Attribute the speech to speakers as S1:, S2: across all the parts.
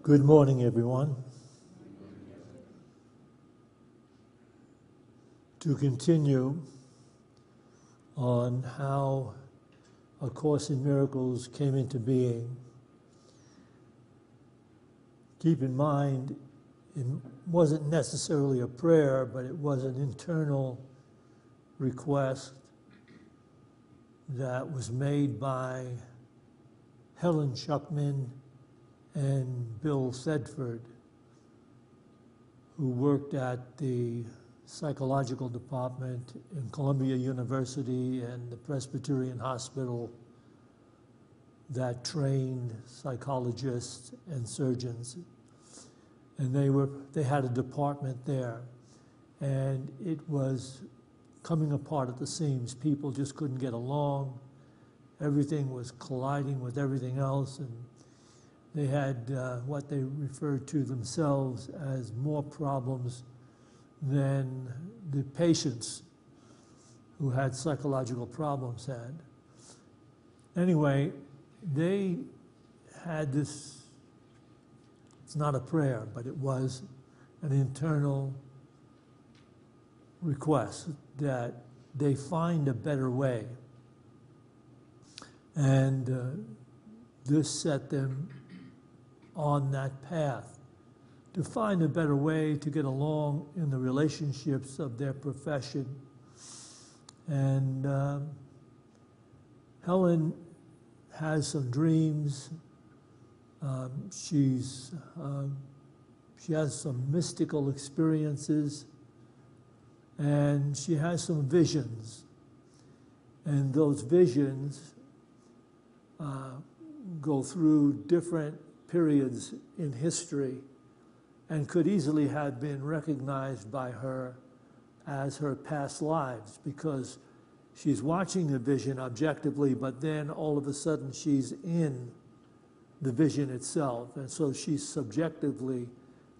S1: Good morning, everyone. To continue on how A Course in Miracles came into being, keep in mind it wasn't necessarily a prayer, but it was an internal request that was made by Helen Schuckman and Bill Thedford, who worked at the psychological department in Columbia University and the Presbyterian Hospital that trained psychologists and surgeons. And they had a department there, and it was coming apart at the seams. People just couldn't get along. Everything was colliding with everything else, and they had what they referred to themselves as more problems than the patients who had psychological problems had. Anyway, they had this, it's not a prayer, but it was an internal request that they find a better way. And this set them on that path to find a better way to get along in the relationships of their profession. And Helen has some dreams. She has some mystical experiences, and she has some visions. And those visions go through different periods in history and could easily have been recognized by her as her past lives, because she's watching the vision objectively, but then all of a sudden she's in the vision itself. And so she's subjectively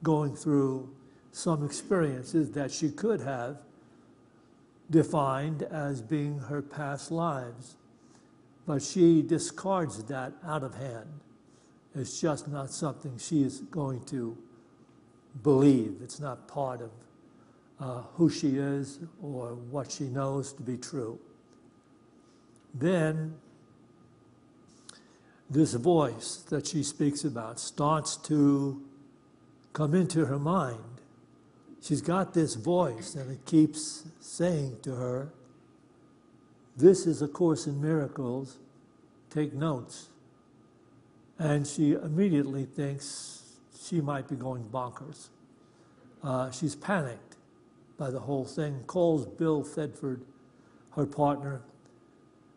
S1: going through some experiences that she could have defined as being her past lives. But she discards that out of hand. It's just not something she is going to believe. It's not part of who she is or what she knows to be true. Then this voice that she speaks about starts to come into her mind. She's got this voice, and it keeps saying to her, "This is A Course in Miracles, take notes." And she immediately thinks she might be going bonkers. She's panicked by the whole thing, calls Bill Thedford, her partner,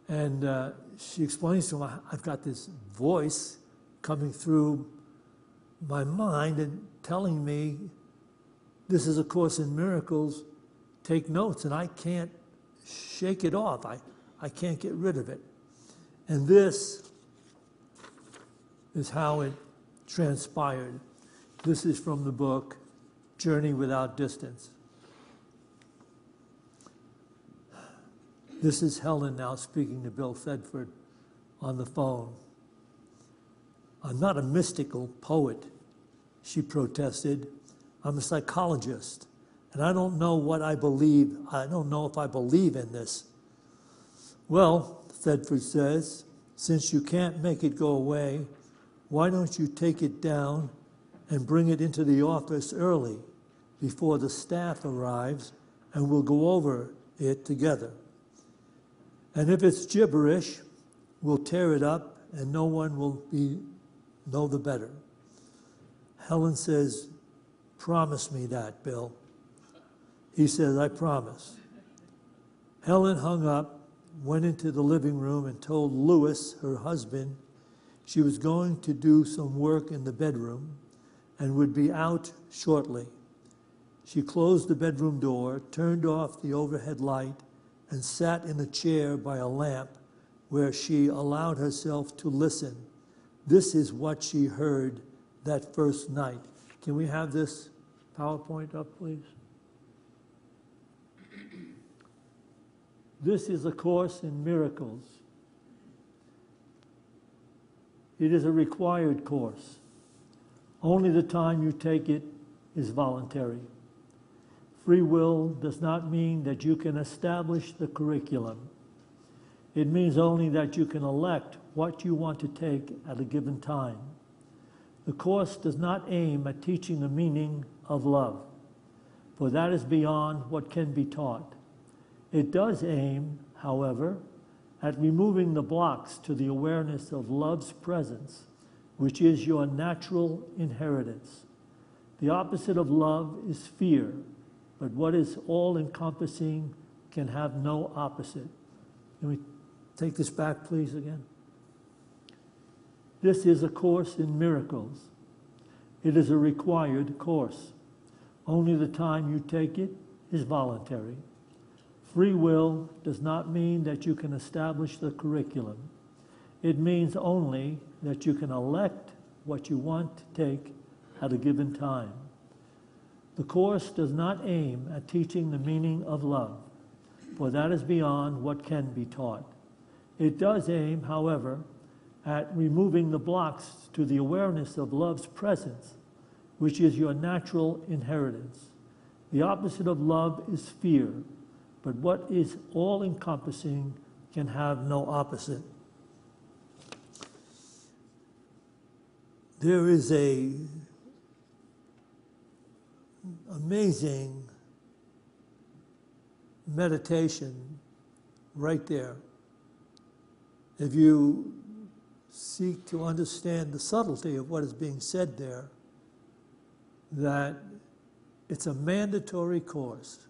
S1: and she explains to him, "I've got this voice coming through my mind and telling me this is A Course in Miracles, take notes, and I can't shake it off. I can't get rid of it." And this is how it transpired. This is from the book, Journey Without Distance. This is Helen now speaking to Bill Thedford on the phone. "I'm not a mystical poet," she protested. "I'm a psychologist, and I don't know what I believe. I don't know if I believe in this." "Well," Thedford says, "since you can't make it go away, why don't you take it down and bring it into the office early before the staff arrives, and we'll go over it together. And if it's gibberish, we'll tear it up and no one will know the better." Helen says, "Promise me that, Bill." He says, "I promise." Helen hung up, went into the living room, and told Louis, her husband, she was going to do some work in the bedroom and would be out shortly. She closed the bedroom door, turned off the overhead light, and sat in a chair by a lamp where she allowed herself to listen. This is what she heard that first night. Can we have this PowerPoint up, please? This is A Course in Miracles. It is a required course. Only the time you take it is voluntary. Free will does not mean that you can establish the curriculum. It means only that you can elect what you want to take at a given time. The course does not aim at teaching the meaning of love, for that is beyond what can be taught. It does aim, however, at removing the blocks to the awareness of love's presence, which is your natural inheritance. The opposite of love is fear, but what is all-encompassing can have no opposite. Can we take this back, please, again? This is a course in miracles. It is a required course. Only the time you take it is voluntary. Free will does not mean that you can establish the curriculum. It means only that you can elect what you want to take at a given time. The course does not aim at teaching the meaning of love, for that is beyond what can be taught. It does aim, however, at removing the blocks to the awareness of love's presence, which is your natural inheritance. The opposite of love is fear, but what is all-encompassing can have no opposite. There is a amazing meditation right there. If you seek to understand the subtlety of what is being said there, that it's a mandatory course.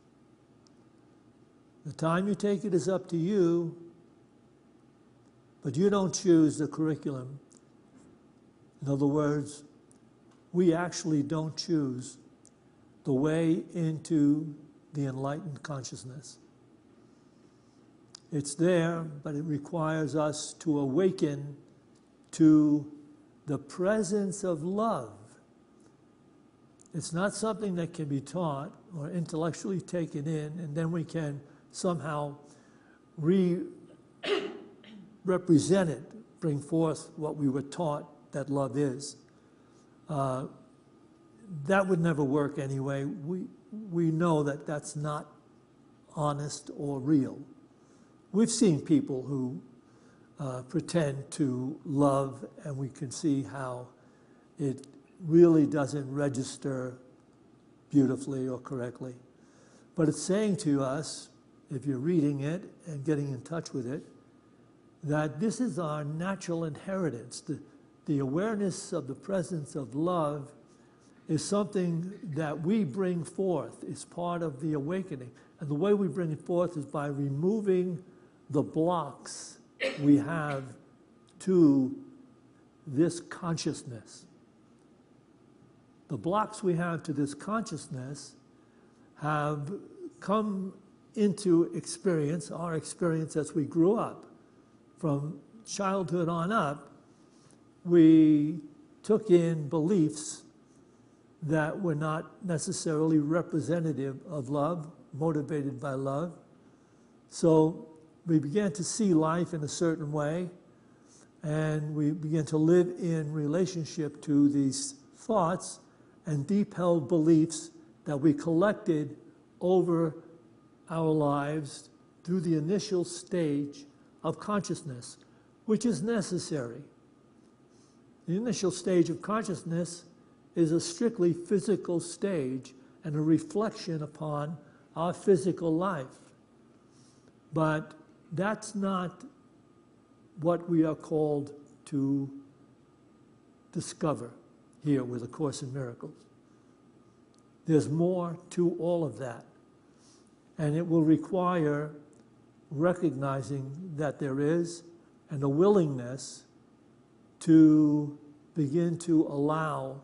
S1: The time you take it is up to you, but you don't choose the curriculum. In other words, we actually don't choose the way into the enlightened consciousness. It's there, but it requires us to awaken to the presence of love. It's not something that can be taught or intellectually taken in, and then we can somehow represent it, bring forth what we were taught that love is. That would never work anyway. We know that that's not honest or real. We've seen people who pretend to love, and we can see how it really doesn't register beautifully or correctly. But it's saying to us, if you're reading it and getting in touch with it, that this is our natural inheritance. The awareness of the presence of love is something that we bring forth. It's part of the awakening. And the way we bring it forth is by removing the blocks we have to this consciousness. The blocks we have to this consciousness have come into experience, our experience as we grew up. From childhood on up, we took in beliefs that were not necessarily representative of love, motivated by love. So we began to see life in a certain way, and we began to live in relationship to these thoughts and deep-held beliefs that we collected over our lives through the initial stage of consciousness, which is necessary. The initial stage of consciousness is a strictly physical stage and a reflection upon our physical life. But that's not what we are called to discover here with A Course in Miracles. There's more to all of that, and it will require recognizing that there is, and a willingness to begin to allow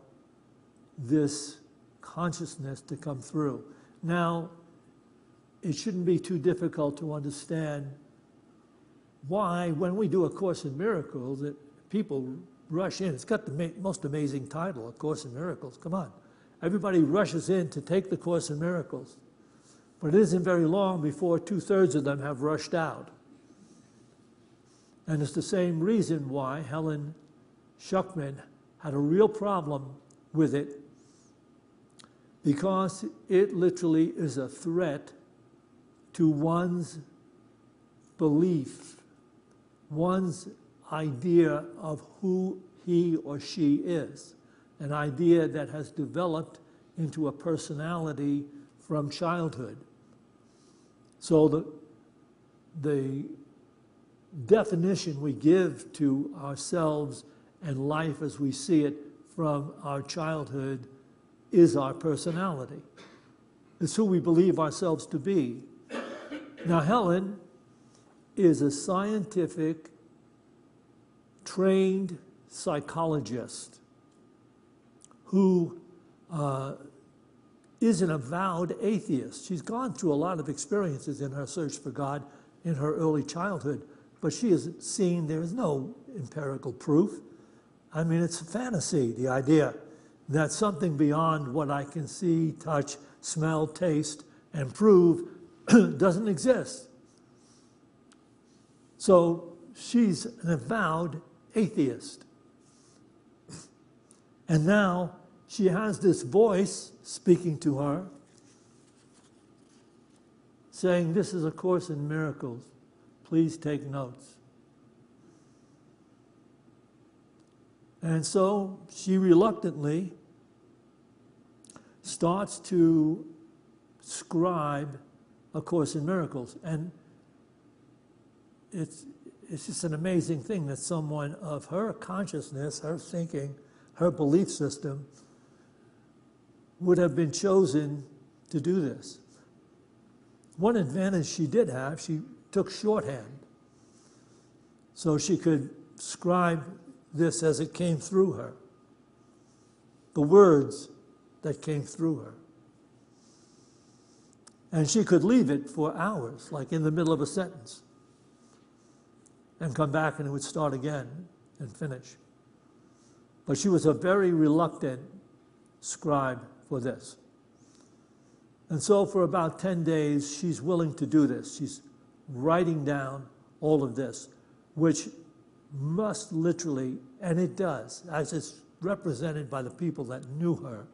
S1: this consciousness to come through. Now, it shouldn't be too difficult to understand why, when we do A Course in Miracles, that people rush in. It's got the most amazing title, A Course in Miracles. Come on. Everybody rushes in to take the Course in Miracles. But it isn't very long before 2/3 of them have rushed out. And it's the same reason why Helen Schuckman had a real problem with it because it literally is a threat to one's belief, one's idea of who he or she is, an idea that has developed into a personality from childhood. So the definition we give to ourselves and life as we see it from our childhood is our personality. It's who we believe ourselves to be. Now, Helen is a scientific, trained psychologist who is an avowed atheist. She's gone through a lot of experiences in her search for God in her early childhood, but she has seen there is no empirical proof. I mean, it's a fantasy, the idea that something beyond what I can see, touch, smell, taste, and prove doesn't exist. So she's an avowed atheist. And now she has this voice speaking to her, saying, "This is a Course in Miracles. Please take notes." And so she reluctantly starts to scribe A Course in Miracles. And it's just an amazing thing that someone of her consciousness, her thinking, her belief system would have been chosen to do this. One advantage she did have, she took shorthand. So she could scribe this as it came through her, the words that came through her. And she could leave it for hours, like in the middle of a sentence, and come back and it would start again and finish. But she was a very reluctant scribe for this. And so for about 10 days, she's willing to do this. She's writing down all of this, which must literally, and it does, as it's represented by the people that knew her,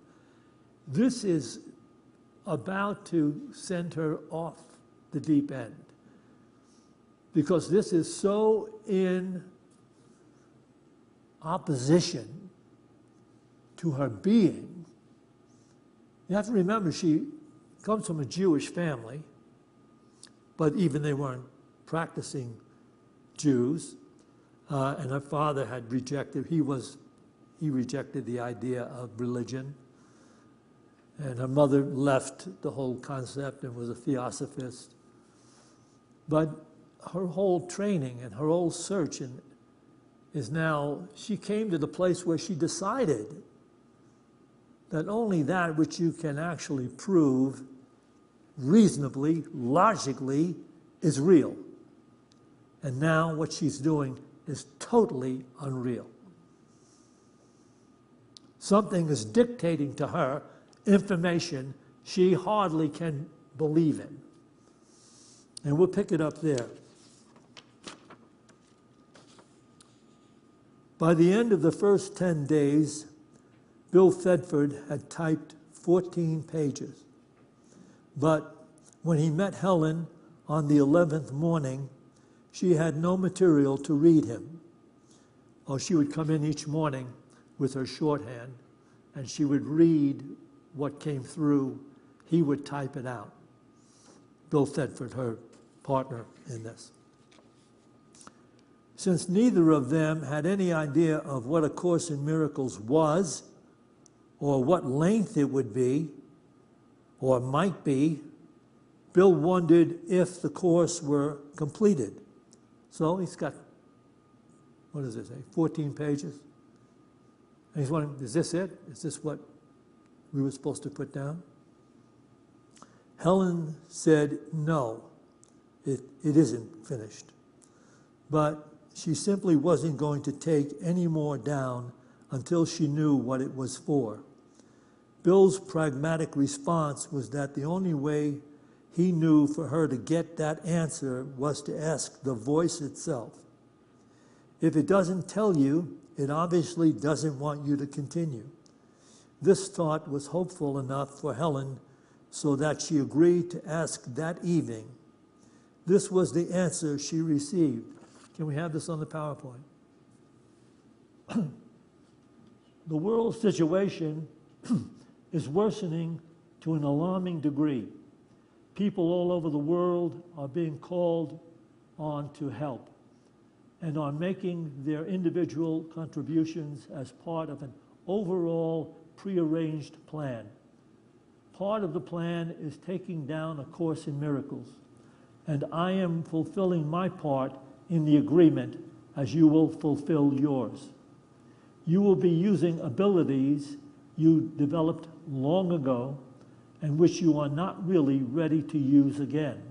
S1: this is about to send her off the deep end. Because this is so in opposition to her being. You have to remember, she comes from a Jewish family, but even they weren't practicing Jews, and her father had rejected, he rejected the idea of religion, and her mother left the whole concept and was a theosophist. But her whole training and her whole search is now, she came to the place where she decided that only that which you can actually prove reasonably, logically, is real. And now what she's doing is totally unreal. Something is dictating to her information she hardly can believe in. And we'll pick it up there. By the end of the first 10 days, Bill Thetford had typed 14 pages. But when he met Helen on the 11th morning, she had no material to read him. Oh, she would come in each morning with her shorthand, and she would read what came through. He would type it out. Bill Thetford, her partner in this. Since neither of them had any idea of what A Course in Miracles was, or what length it would be, or might be, Bill wondered if the course were completed. So he's got, what does it say, 14 pages? And he's wondering, is this it? Is this what we were supposed to put down? Helen said, no, it isn't finished. But she simply wasn't going to take any more down until she knew what it was for. Bill's pragmatic response was that the only way he knew for her to get that answer was to ask the voice itself. If it doesn't tell you, it obviously doesn't want you to continue. This thought was hopeful enough for Helen so that she agreed to ask that evening. This was the answer she received. Can we have this on the PowerPoint? The world situation is worsening to an alarming degree. People all over the world are being called on to help and are making their individual contributions as part of an overall prearranged plan. Part of the plan is taking down A Course in Miracles, and I am fulfilling my part in the agreement as you will fulfill yours. You will be using abilities you developed long ago and which you are not really ready to use again.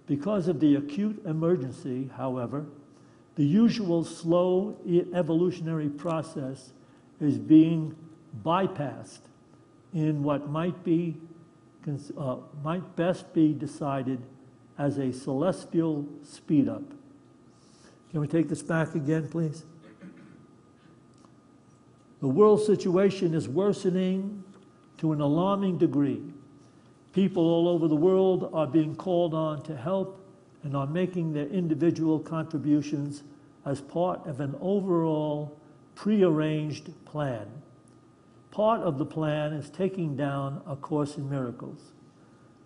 S1: Because of the acute emergency, however, the usual slow evolutionary process is being bypassed in what might best be decided as a celestial speed-up. Can we take this back again, please? The world situation is worsening to an alarming degree. People all over the world are being called on to help and are making their individual contributions as part of an overall prearranged plan. Part of the plan is taking down A Course in Miracles,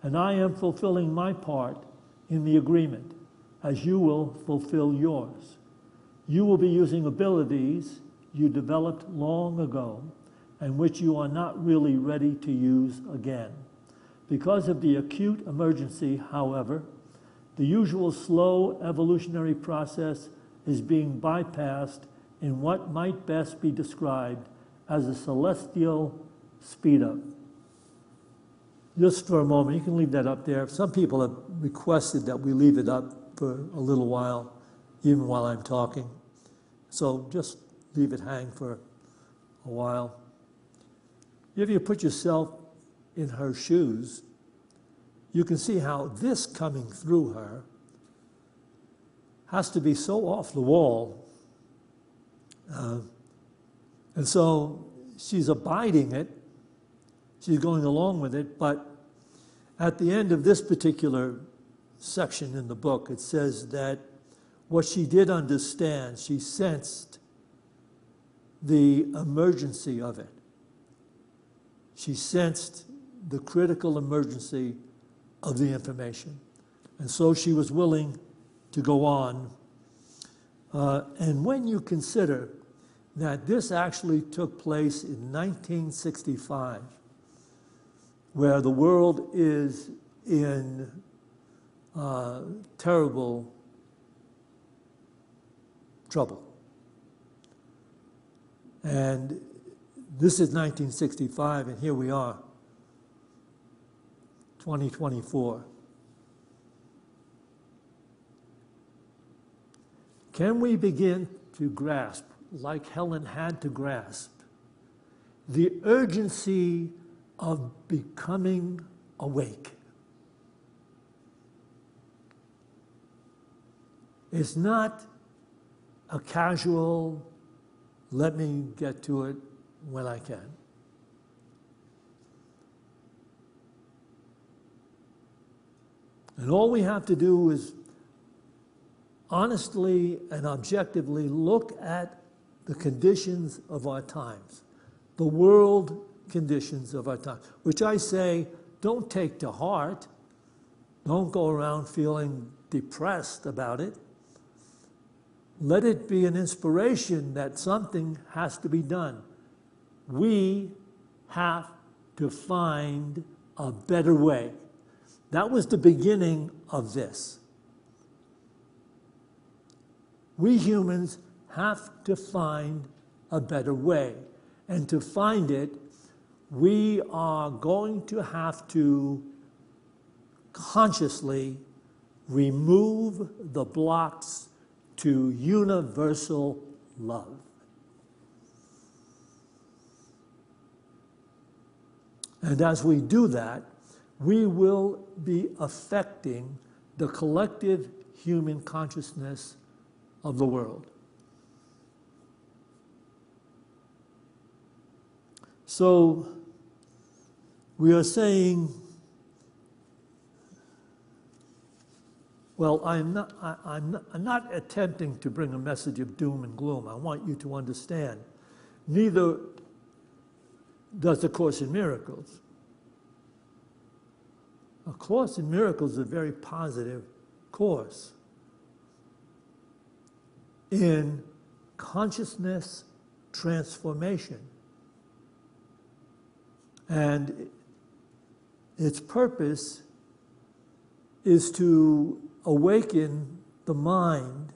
S1: and I am fulfilling my part in the agreement as you will fulfill yours. You will be using abilities you developed long ago and which you are not really ready to use again. Because of the acute emergency, however, the usual slow evolutionary process is being bypassed in what might best be described as a celestial speed-up. Just for a moment, you can leave that up there. Some people have requested that we leave it up for a little while, even while I'm talking. So just leave it hang for a while. If you put yourself in her shoes, you can see how this coming through her has to be so off the wall. And so she's abiding it, she's going along with it, but at the end of this particular section in the book, it says that what she did understand, she sensed the emergency of it. She sensed the critical emergency of the information. And so she was willing to go on. And when you consider that this actually took place in 1965, where the world is in terrible trouble. And this is 1965, and here we are, 2024. Can we begin to grasp, like Helen had to grasp, the urgency of becoming awake? It's not a casual, let me get to it when I can. And all we have to do is honestly and objectively look at the conditions of our times, the world conditions of our time, which I say, don't take to heart. Don't go around feeling depressed about it. Let it be an inspiration that something has to be done. We have to find a better way. That was the beginning of this. We humans have to find a better way. And to find it, we are going to have to consciously remove the blocks to universal love. And as we do that, we will be affecting the collective human consciousness of the world. So we are saying, well, I'm not attempting to bring a message of doom and gloom. I want you to understand, neither does the Course in Miracles. A Course in Miracles is a very positive course in consciousness transformation. And its purpose is to awaken the mind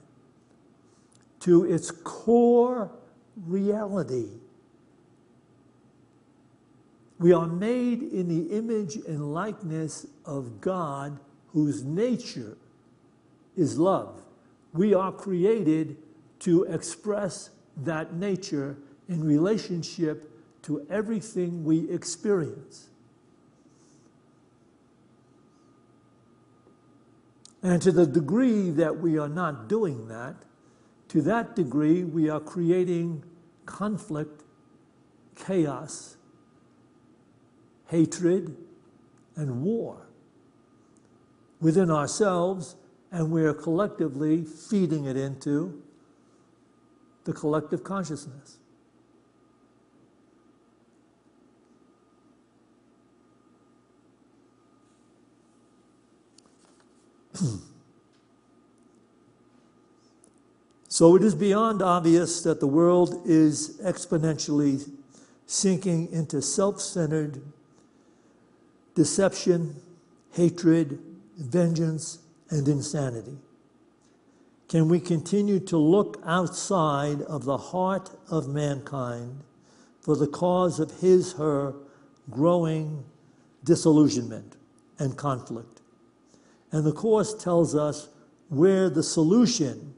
S1: to its core reality. We are made in the image and likeness of God, whose nature is love. We are created to express that nature in relationship to everything we experience. And to the degree that we are not doing that, to that degree we are creating conflict, chaos, hatred, and war within ourselves, and we are collectively feeding it into the collective consciousness. So it is beyond obvious that the world is exponentially sinking into self-centered deception, hatred, vengeance, and insanity. Can we continue to look outside of the heart of mankind for the cause of his/her growing disillusionment and conflict? And the Course tells us where the solution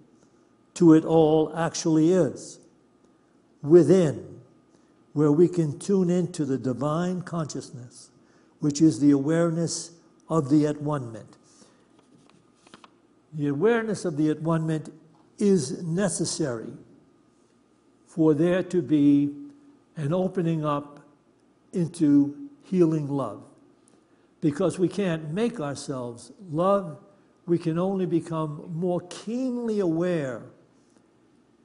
S1: to it all actually is. Within, where we can tune into the divine consciousness, which is the awareness of the at-one-ment. The awareness of the at-one-ment is necessary for there to be an opening up into healing love. Because we can't make ourselves love, we can only become more keenly aware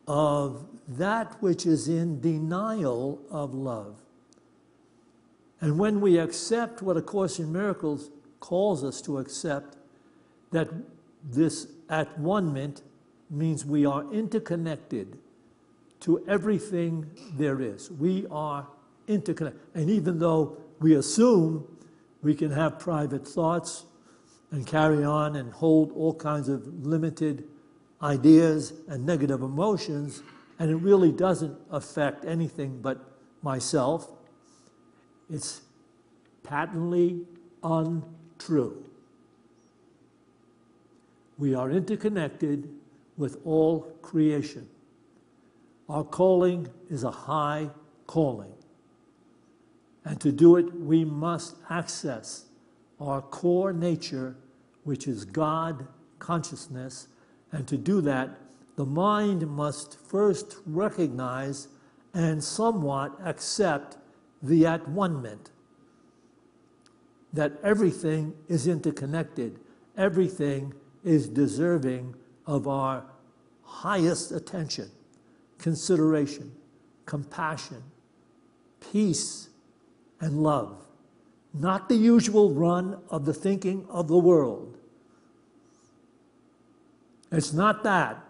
S1: of that which is in denial of love. And when we accept what A Course in Miracles calls us to accept, that this at-one-ment means we are interconnected to everything there is. We are interconnected. And even though we assume we can have private thoughts and carry on and hold all kinds of limited ideas and negative emotions, and it really doesn't affect anything but myself, it's patently untrue. We are interconnected with all creation. Our calling is a high calling. And to do it, we must access our core nature, which is God consciousness. And to do that, the mind must first recognize and somewhat accept the at-one-ment, that everything is interconnected, everything is deserving of our highest attention, consideration, compassion, peace, and love. Not the usual run of the thinking of the world. It's not that.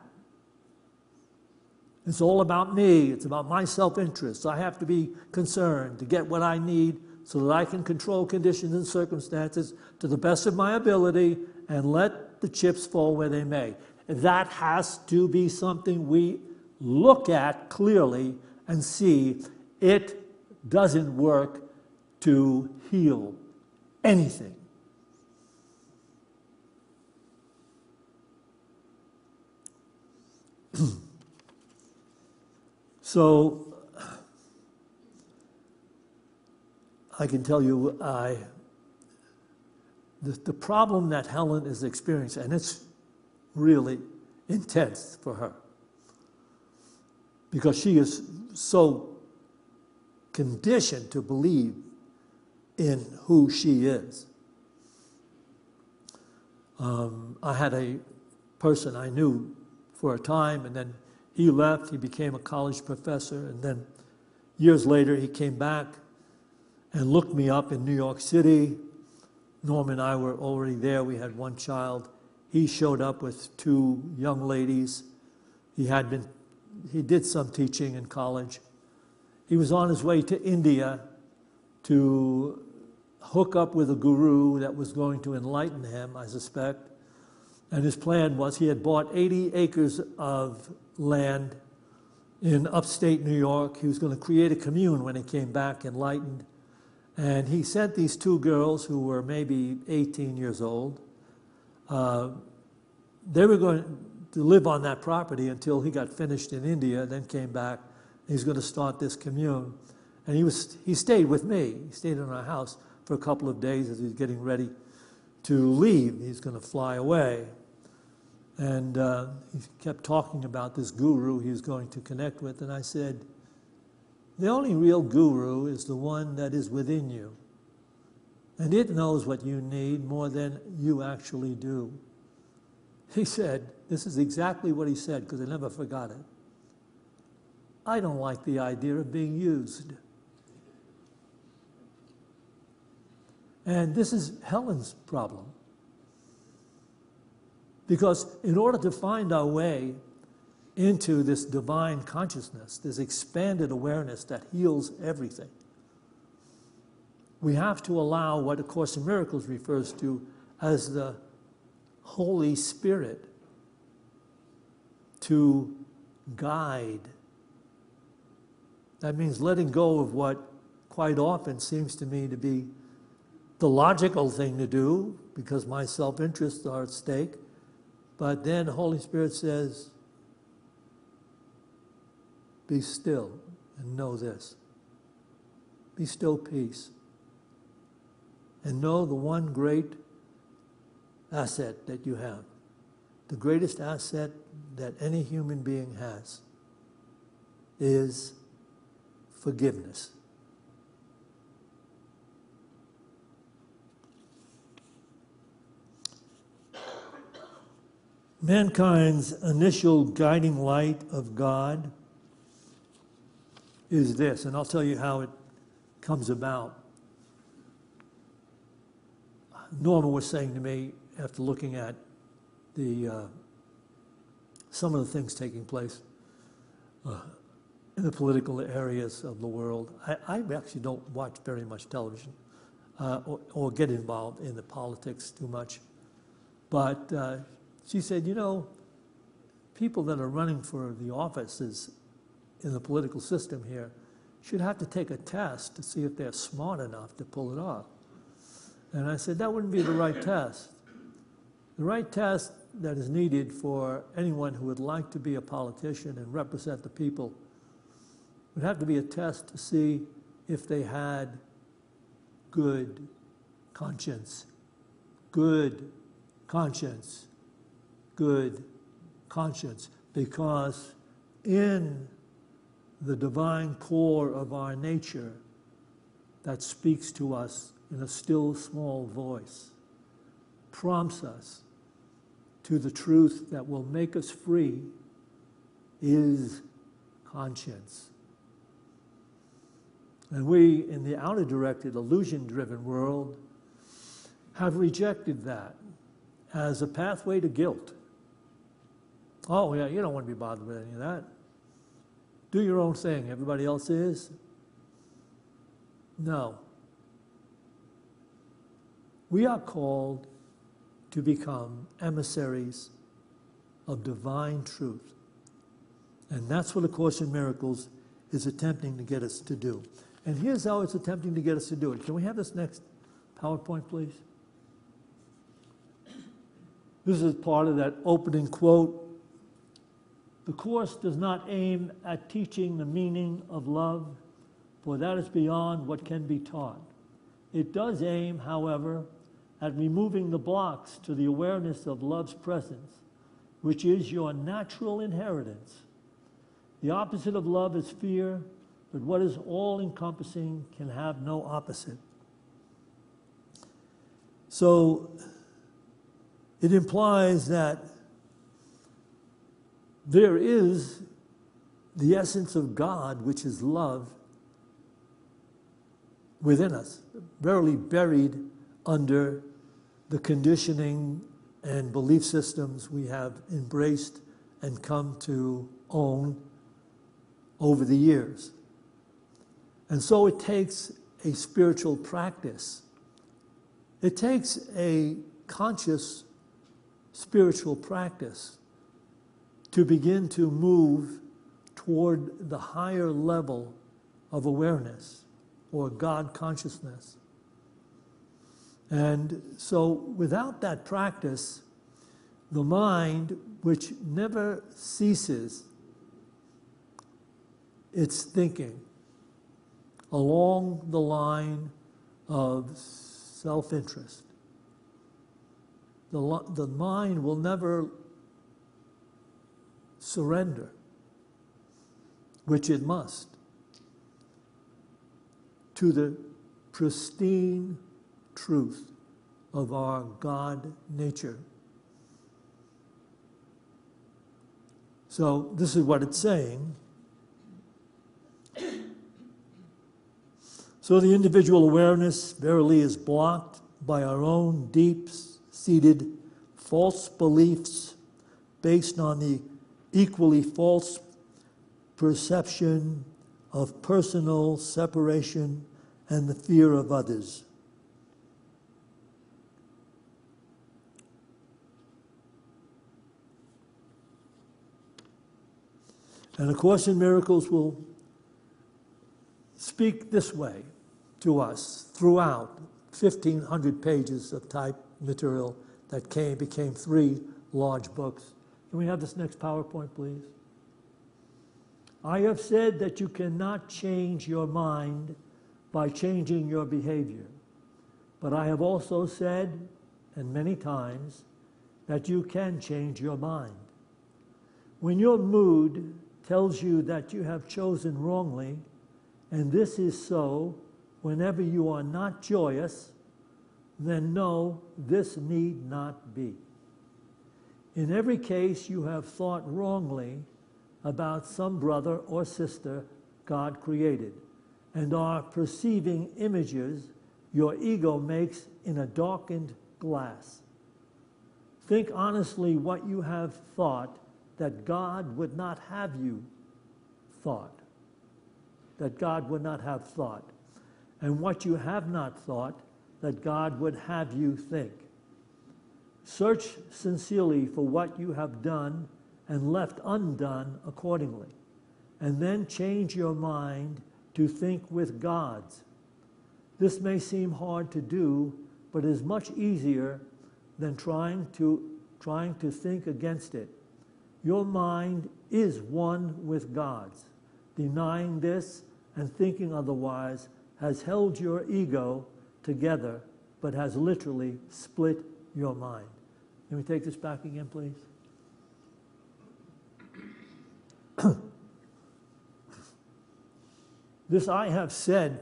S1: It's all about me. It's about my self-interest. I have to be concerned to get what I need so that I can control conditions and circumstances to the best of my ability and let the chips fall where they may. That has to be something we look at clearly and see it doesn't work to heal anything. So I can tell you the problem that Helen is experiencing, and it's really intense for her, because she is so conditioned to believe in who she is. I had a person I knew for a time, and then he left. He became a college professor, and then years later he came back and looked me up in New York City. Norm and I were already there. We had one child. He showed up with two young ladies. He did some teaching in college. He was on his way to India to hook up with a guru that was going to enlighten him, I suspect. And his plan was he had bought 80 acres of land in upstate New York. He was going to create a commune when he came back enlightened. And he sent these two girls who were maybe 18 years old. They were going to live on that property until he got finished in India, then came back. He was going to start this commune. And he stayed with me. He stayed in our house for a couple of days as he was getting ready to leave. He's going to fly away. And he kept talking about this guru he was going to connect with. And I said, the only real guru is the one that is within you. And it knows what you need more than you actually do. He said, this is exactly what he said, because I never forgot it. I don't like the idea of being used. And this is Helen's problem. Because in order to find our way into this divine consciousness, this expanded awareness that heals everything, we have to allow what A Course in Miracles refers to as the Holy Spirit to guide. That means letting go of what quite often seems to me to be the logical thing to do, because my self-interests are at stake. But then the Holy Spirit says, be still and know this. Be still, peace. And know the one great asset that you have. The greatest asset that any human being has is forgiveness. Mankind's initial guiding light of God is this, and I'll tell you how it comes about. Norma was saying to me, after looking at some of the things taking place in the political areas of the world, I actually don't watch very much television or get involved in the politics too much, but she said, you know, people that are running for the offices in the political system here should have to take a test to see if they're smart enough to pull it off. And I said, that wouldn't be the right test. The right test that is needed for anyone who would like to be a politician and represent the people would have to be a test to see if they had good conscience, good conscience, good conscience, because in the divine core of our nature that speaks to us in a still small voice, prompts us to the truth that will make us free, is conscience. And we, in the outer-directed, illusion-driven world, have rejected that as a pathway to guilt. Oh, yeah, you don't want to be bothered with any of that. Do your own thing. Everybody else is. No. We are called to become emissaries of divine truth. And that's what A Course in Miracles is attempting to get us to do. And here's how it's attempting to get us to do it. Can we have this next PowerPoint, please? This is part of that opening quote. The Course does not aim at teaching the meaning of love, for that is beyond what can be taught. It does aim, however, at removing the blocks to the awareness of love's presence, which is your natural inheritance. The opposite of love is fear, but what is all-encompassing can have no opposite. So it implies that there is the essence of God, which is love, within us, verily buried under the conditioning and belief systems we have embraced and come to own over the years. And so it takes a spiritual practice. It takes a conscious spiritual practice to begin to move toward the higher level of awareness or God consciousness. And so without that practice, the mind, which never ceases its thinking along the line of self-interest, the mind will never surrender, which it must, to the pristine truth of our God nature. So this is what it's saying. So the individual awareness verily is blocked by our own deep-seated false beliefs based on the equally false perception of personal separation and the fear of others. And A Course in Miracles will speak this way to us throughout 1,500 pages of type material that became 3 large books. Can we have this next PowerPoint, please? I have said that you cannot change your mind by changing your behavior. But I have also said, and many times, that you can change your mind. When your mood tells you that you have chosen wrongly, and this is so whenever you are not joyous, then know this need not be. In every case you have thought wrongly about some brother or sister God created, and are perceiving images your ego makes in a darkened glass. Think honestly what you have thought that God would not have you thought. That God would not have thought. And what you have not thought that God would have you think. Search sincerely for what you have done and left undone accordingly. And then change your mind to think with God's. This may seem hard to do, but is much easier than trying to think against it. Your mind is one with God's. Denying this and thinking otherwise has held your ego together, but has literally split your mind. Can we take this back again, please? This I have said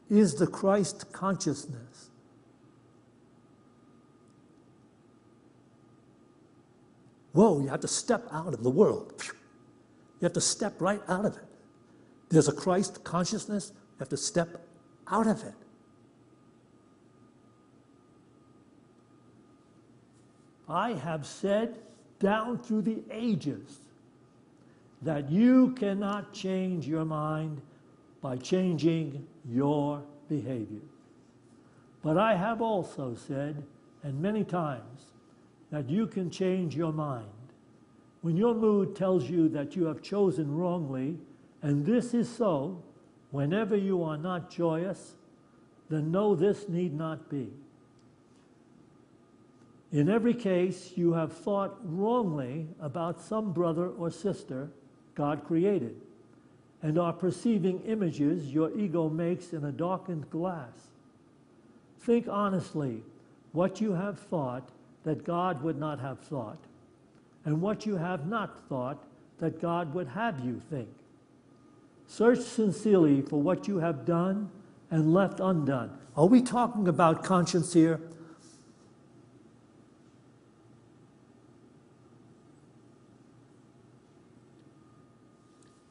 S1: is the Christ consciousness. Whoa, you have to step out of the world. You have to step right out of it. There's a Christ consciousness, you have to step out of it. I have said down through the ages that you cannot change your mind by changing your behavior. But I have also said, and many times, that you can change your mind. When your mood tells you that you have chosen wrongly, and this is so, whenever you are not joyous, then know this need not be. In every case, you have thought wrongly about some brother or sister God created, and are perceiving images your ego makes in a darkened glass. Think honestly what you have thought that God would not have thought, and what you have not thought that God would have you think. Search sincerely for what you have done and left undone. Are we talking about conscience here?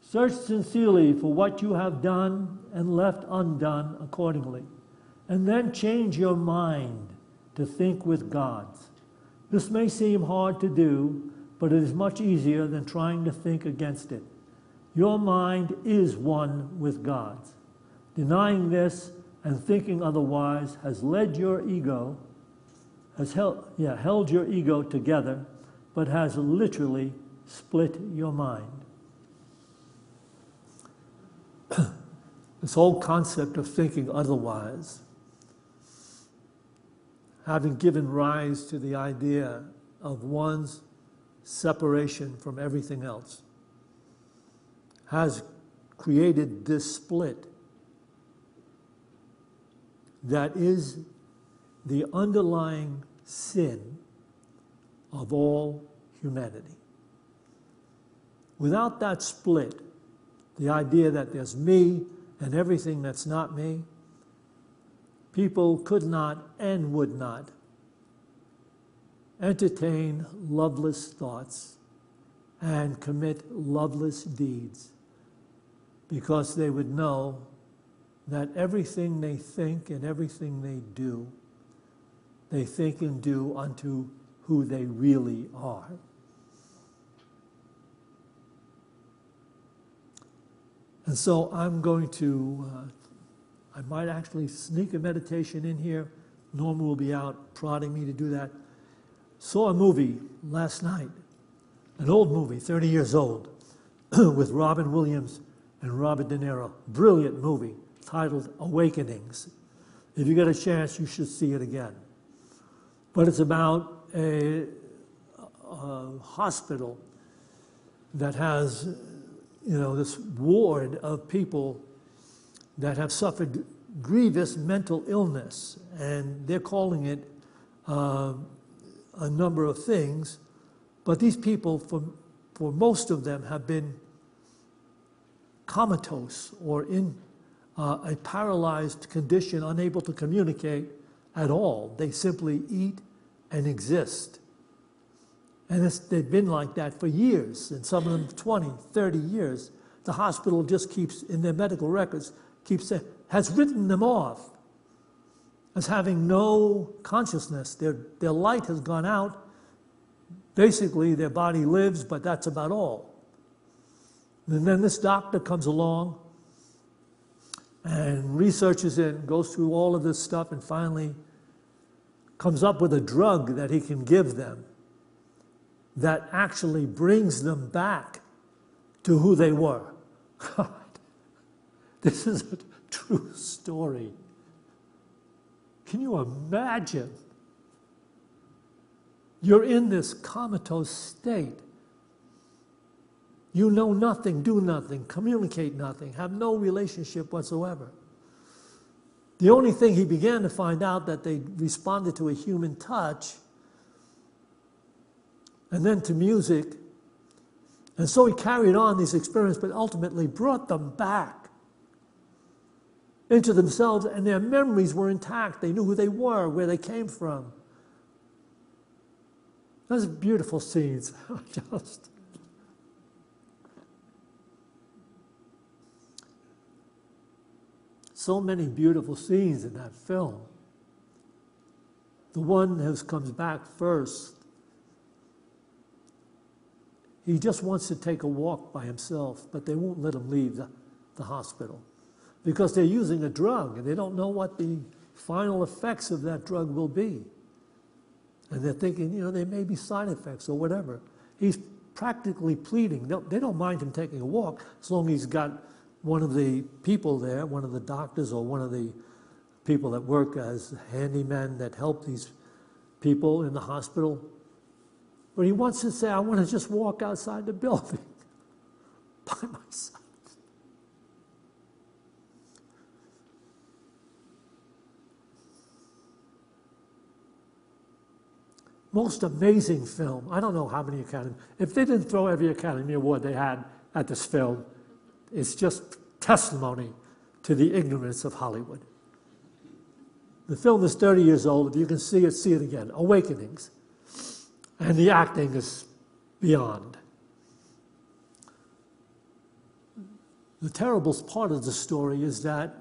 S1: Search sincerely for what you have done and left undone accordingly, and then change your mind to think with God's. This may seem hard to do, but it is much easier than trying to think against it. Your mind is one with God's. Denying this and thinking otherwise has held your ego together, but has literally split your mind. This whole concept of thinking otherwise, having given rise to the idea of one's separation from everything else, has created this split that is the underlying sin of all humanity. Without that split, the idea that there's me and everything that's not me, people could not and would not entertain loveless thoughts and commit loveless deeds, because they would know that everything they think and everything they do, they think and do unto who they really are. And so I'm going to, I might actually sneak a meditation in here. Norma will be out prodding me to do that. Saw a movie last night, an old movie, 30 years old, with Robin Williams and Robert De Niro. Brilliant movie, titled Awakenings. If you get a chance, you should see it again. But it's about a hospital that has, this ward of people that have suffered grievous mental illness, and they're calling it a number of things, but these people, for most of them, have been comatose or in a paralyzed condition, unable to communicate at all. They simply eat and exist. And they've been like that for years, and some of them 20, 30 years. The hospital just keeps, in their medical records, has written them off as having no consciousness. Their light has gone out. Basically, their body lives, but that's about all. And then this doctor comes along and researches it, goes through all of this stuff, and finally comes up with a drug that he can give them that actually brings them back to who they were. God, this is a true story. Can you imagine? You're in this comatose state. You know nothing, do nothing, communicate nothing, have no relationship whatsoever. The only thing he began to find out that they responded to a human touch, and then to music. And so he carried on these experiments, but ultimately brought them back into themselves, and their memories were intact. They knew who they were, where they came from. Those are beautiful scenes. Just so many beautiful scenes in that film. The one who comes back first, he just wants to take a walk by himself, but they won't let him leave the hospital because they're using a drug, and they don't know what the final effects of that drug will be. And they're thinking, there may be side effects or whatever. He's practically pleading. They don't mind him taking a walk as long as he's got one of the people there, one of the doctors or one of the people that work as handymen that help these people in the hospital. But he wants to say, I want to just walk outside the building by myself. Most amazing film. I don't know how many Academy. If they didn't throw every Academy Award they had at this film, it's just testimony to the ignorance of Hollywood. The film is 30 years old. If you can see it again. Awakenings. And the acting is beyond. The terrible part of the story is that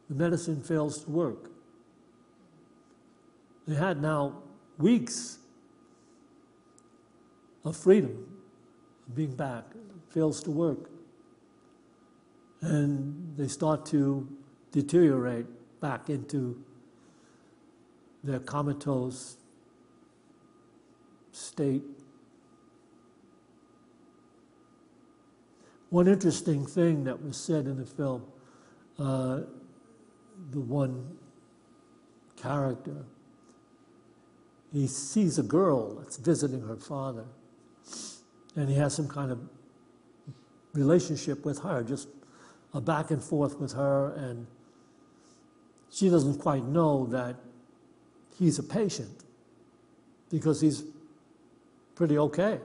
S1: the medicine fails to work. They had now weeks of freedom, of being back. It fails to work. And they start to deteriorate back into their comatose state. One interesting thing that was said in the film, the one character, he sees a girl that's visiting her father, and he has some kind of relationship with her, just a back and forth with her, and she doesn't quite know that he's a patient because he's pretty okay.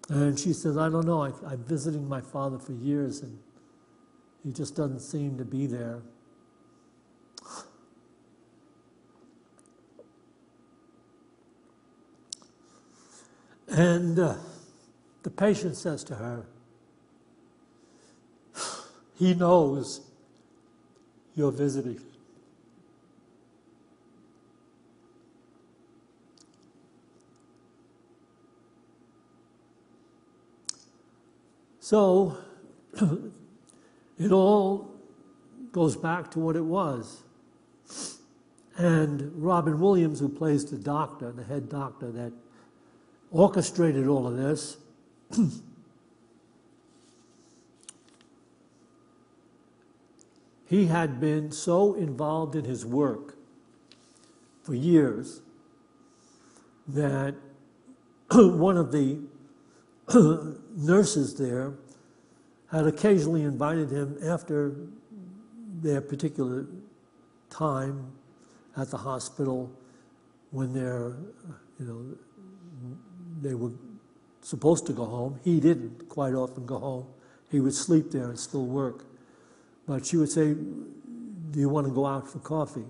S1: And she says, I don't know, I'm visiting my father for years and he just doesn't seem to be there. And the patient says to her, he knows you're visiting. So, it all goes back to what it was. And Robin Williams, who plays the doctor, the head doctor that orchestrated all of this, he had been so involved in his work for years that one of the nurses there had occasionally invited him after their particular time at the hospital when they were supposed to go home. He didn't quite often go home. He would sleep there and still work. But she would say, do you want to go out for coffee?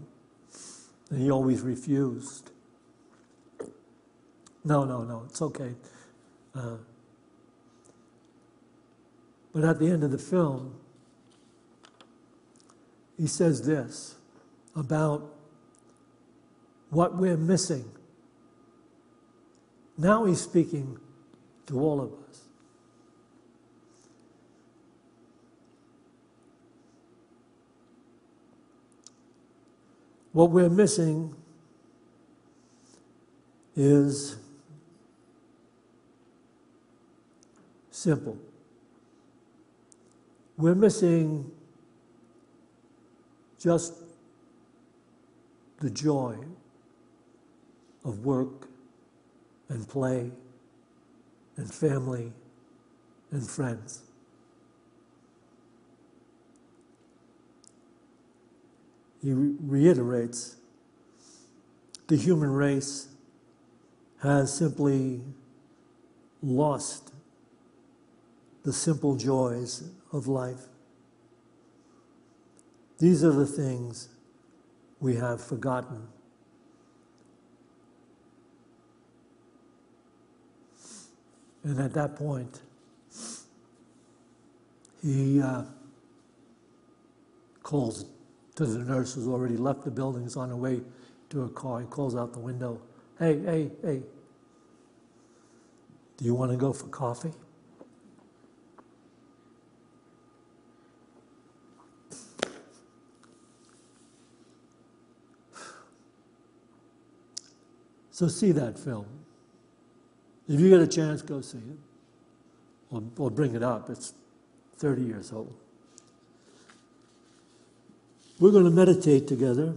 S1: And he always refused. No, it's okay. But at the end of the film, he says this about what we're missing. Now he's speaking to all of us. What we're missing is simple. We're missing just the joy of work and play and family and friends. He reiterates, the human race has simply lost the simple joys of life. These are the things we have forgotten. And at that point, he calls to the nurse who's already left the building, is on her way to her car. He calls out the window, hey, do you want to go for coffee? So see that film. If you get a chance, go see it. Or bring it up. It's 30 years old. We're going to meditate together.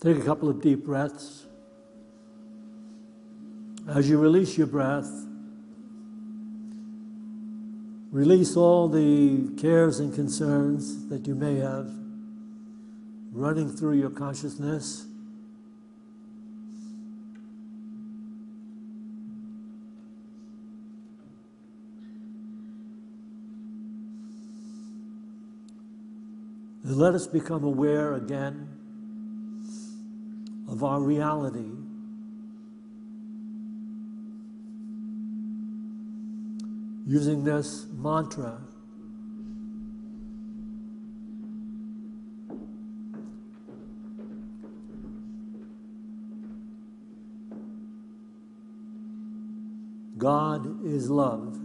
S1: Take a couple of deep breaths. As you release your breath, release all the cares and concerns that you may have running through your consciousness. And let us become aware again of our reality. Using this mantra, God is love.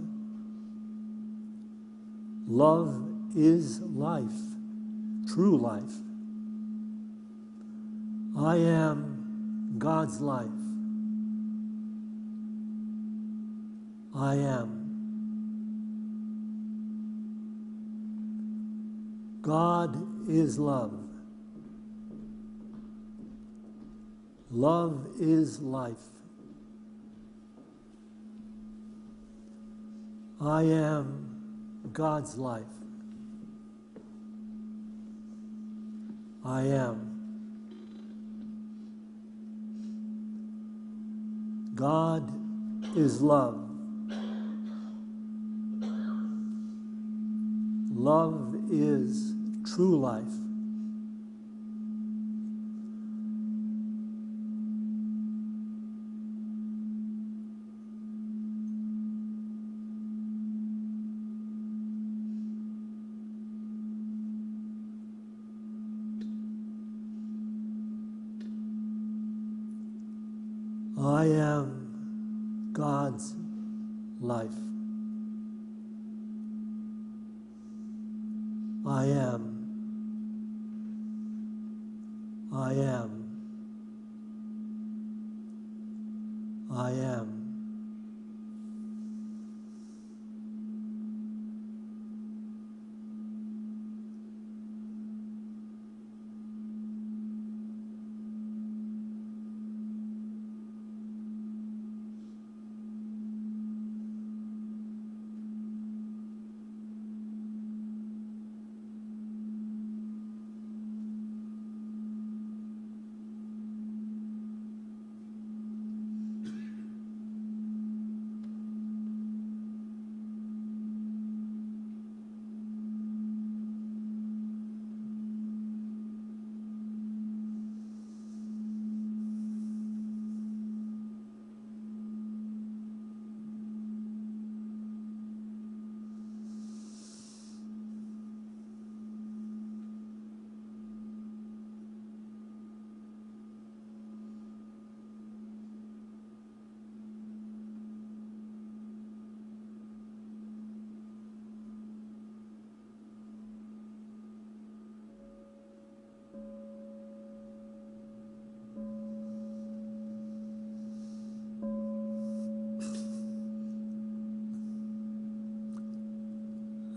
S1: Love is life, true life. I am God's life. I am. God is love. Love is life. I am God's life. I am. God is love. Love is true life. I am God's life. I am. I am. I am.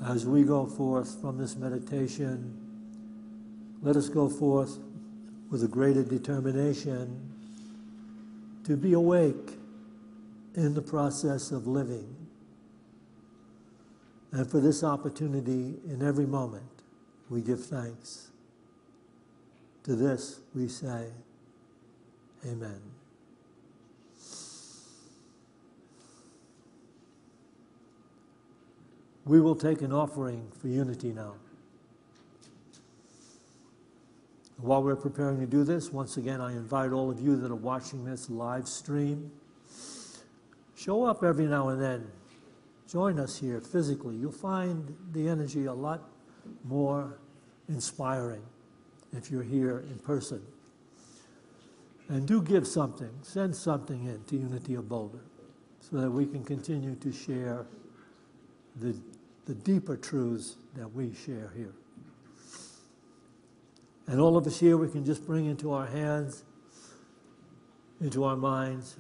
S1: As we go forth from this meditation, let us go forth with a greater determination to be awake in the process of living. And for this opportunity in every moment, we give thanks. To this we say, Amen. We will take an offering for unity now. While we're preparing to do this, once again, I invite all of you that are watching this live stream, show up every now and then. Join us here physically. You'll find the energy a lot more inspiring if you're here in person. And do give something, send something in to Unity of Boulder so that we can continue to share the deeper truths that we share here. And all of us here, we can just bring into our hands, into our minds,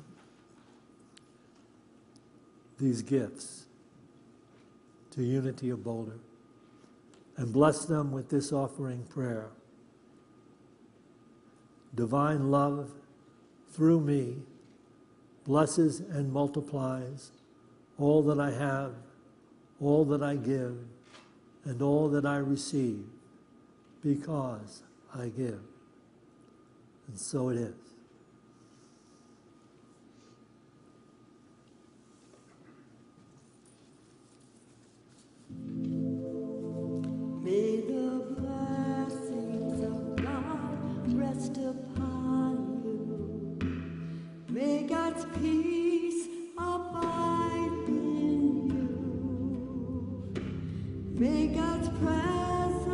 S1: these gifts to Unity of Boulder and bless them with this offering prayer. Divine love through me blesses and multiplies all that I have, all that I give, and all that I receive, because I give. And so it is.
S2: May the blessing rest upon you. May God's peace abide in you. May God's presence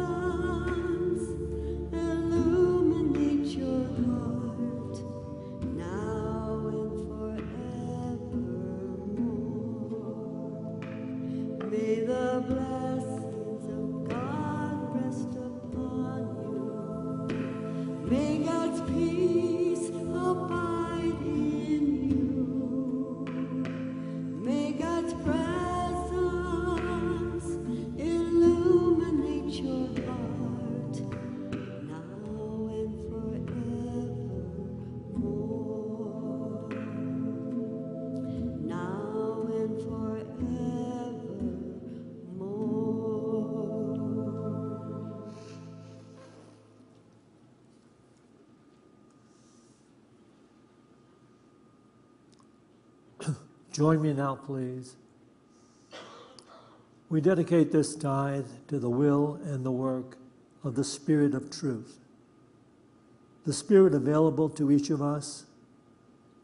S2: illuminate your heart now and forevermore. May the blessings of God rest upon you. May God's peace abide in you. May God's presence illuminate your heart now and forevermore. Now and forevermore.
S1: Join me now, please. We dedicate this tithe to the will and the work of the Spirit of truth. The Spirit available to each of us,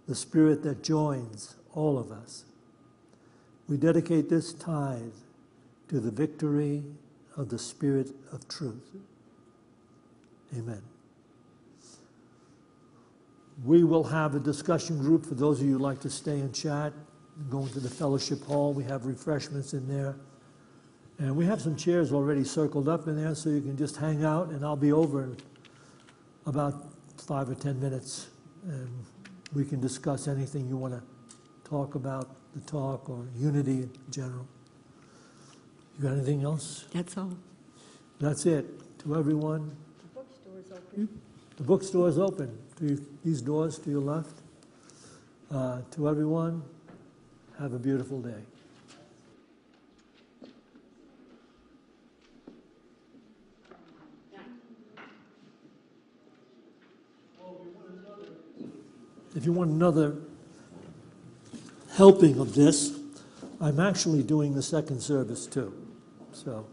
S1: the Spirit that joins all of us. We dedicate this tithe to the victory of the Spirit of truth. Amen. We will have a discussion group for those of you who like to stay and chat. Go into the fellowship hall. We have refreshments in there. And we have some chairs already circled up in there, so you can just hang out, and I'll be over in about 5 or 10 minutes, and we can discuss anything you want to talk about, the talk or unity in general. You got anything else?
S2: That's all.
S1: That's it. To everyone.
S2: The bookstore is open.
S1: The bookstore is open. These doors to your left. To everyone, have a beautiful day. If you want another helping of this, I'm actually doing the second service too. So